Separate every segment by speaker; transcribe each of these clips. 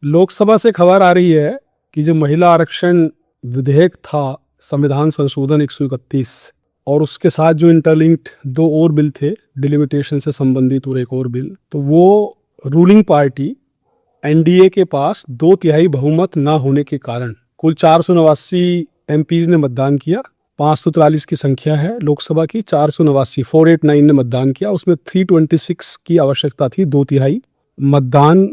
Speaker 1: लोकसभा से खबर आ रही है कि जो महिला आरक्षण विधेयक था, संविधान संशोधन 131, और उसके साथ जो इंटरलिंक्ड दो और बिल थे डिलिमिटेशन से संबंधित और एक और बिल, तो वो रूलिंग पार्टी एनडीए के पास 2/3 बहुमत ना होने के कारण कुल 489 एमपीज ने मतदान किया। 543 की संख्या है लोकसभा की, 489 ने मतदान किया। उसमें 326 की आवश्यकता थी 2/3 मतदान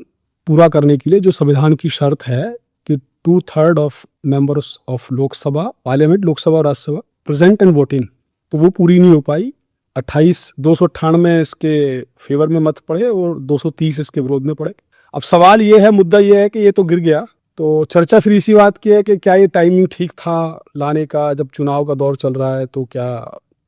Speaker 1: पूरा करने के लिए, जो संविधान की शर्त है कि 2/3 of members of Lok Sabha parliament, Lok Sabha और राज्यसभा प्रेजेंट एंड वोटिंग, तो वो पूरी नहीं हो पाई। 298 इसके फेवर में मत पड़े और 230 इसके विरोध में पड़े। अब सवाल ये है, मुद्दा ये है कि ये तो गिर गया, तो चर्चा फिर इसी बात की है कि क्या ये टाइमिंग ठीक था लाने का, जब चुनाव का दौर चल रहा है। तो क्या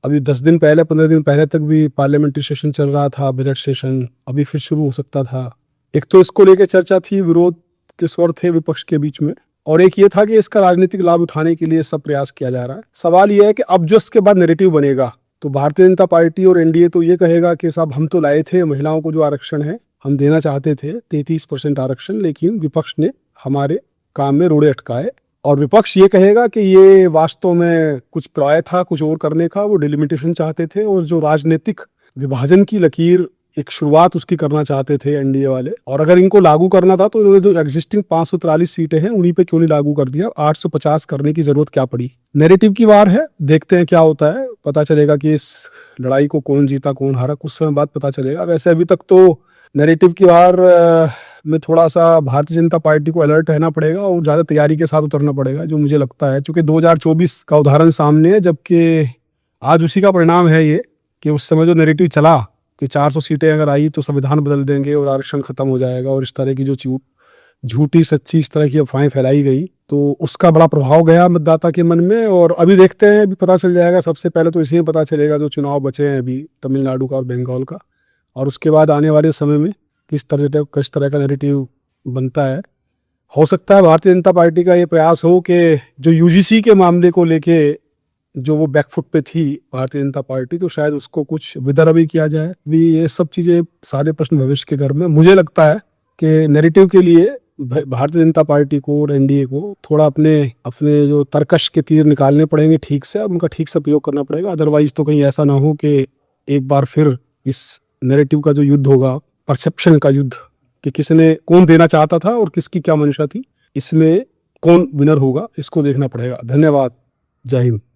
Speaker 1: अभी 10 दिन पहले, 15 दिन पहले तक भी पार्लियामेंट्री सेशन चल रहा था, बजट सेशन अभी फिर शुरू हो सकता था। एक तो इसको लेकर चर्चा थी, विरोध के स्वर थे विपक्ष के बीच में, और एक ये था कि इसका राजनीतिक लाभ उठाने के लिए सब प्रयास किया जा रहा है। सवाल ये है कि अब जो इसके बाद नैरेटिव बनेगा, तो भारतीय जनता पार्टी और एनडीए तो ये कहेगा कि साहब हम तो लाए थे महिलाओं को जो आरक्षण है, हम देना चाहते थे 33% आरक्षण, लेकिन विपक्ष ने हमारे काम में रोड़े अटकाए। और विपक्ष ये कहेगा कि ये वास्तव में कुछ प्राय था कुछ और करने का, वो डिलिमिटेशन चाहते थे, और जो राजनीतिक विभाजन की लकीर एक शुरुआत उसकी करना चाहते थे एनडीए वाले। और अगर इनको लागू करना था तो इन्होंने जो एग्जिस्टिंग 543 सीटें हैं उन्हीं पे क्यों नहीं लागू कर दिया, 850 करने की जरूरत क्या पड़ी। नैरेटिव की वार है, देखते हैं क्या होता है। पता चलेगा कि इस लड़ाई को कौन जीता कौन हारा, कुछ समय बाद पता चलेगा। वैसे अभी तक तो नैरेटिव की वार में थोड़ा सा भारतीय जनता पार्टी को अलर्ट रहना पड़ेगा और ज़्यादा तैयारी के साथ उतरना पड़ेगा, जो मुझे लगता है। चूंकि 2024 का उदाहरण सामने है, जबकि आज उसी का परिणाम है ये कि उस समय जो नैरेटिव चला कि 400 सीटें अगर आई तो संविधान बदल देंगे और आरक्षण खत्म हो जाएगा, और इस तरह की जो झूठी सच्ची इस तरह की अफवाहें फैलाई गई, तो उसका बड़ा प्रभाव गया मतदाता के मन में। और अभी देखते हैं, अभी पता चल जाएगा। सबसे पहले तो इसी में पता चलेगा जो चुनाव बचे हैं अभी तमिलनाडु का और बंगाल का, और उसके बाद आने वाले समय में किस तरह का नैरेटिव बनता है। हो सकता है भारतीय जनता पार्टी का ये प्रयास हो कि जो यूजीसी के मामले को लेके जो वो बैकफुट पे थी भारतीय जनता पार्टी, तो शायद उसको कुछ विदर भी किया जाए। भी ये सब चीजें, सारे प्रश्न भविष्य के घर में। मुझे लगता है कि नैरेटिव के लिए भारतीय जनता पार्टी को और एनडीए को थोड़ा अपने अपने जो तर्कश के तीर निकालने पड़ेंगे ठीक से, उनका ठीक से प्रयोग करना पड़ेगा। अदरवाइज तो कहीं ऐसा ना हो कि एक बार फिर इस नैरेटिव का जो युद्ध होगा, परसेप्शन का युद्ध, कि किसने कौन देना चाहता था और किसकी क्या मंशा थी, इसमें कौन विनर होगा, इसको देखना पड़ेगा। धन्यवाद। जय हिंद।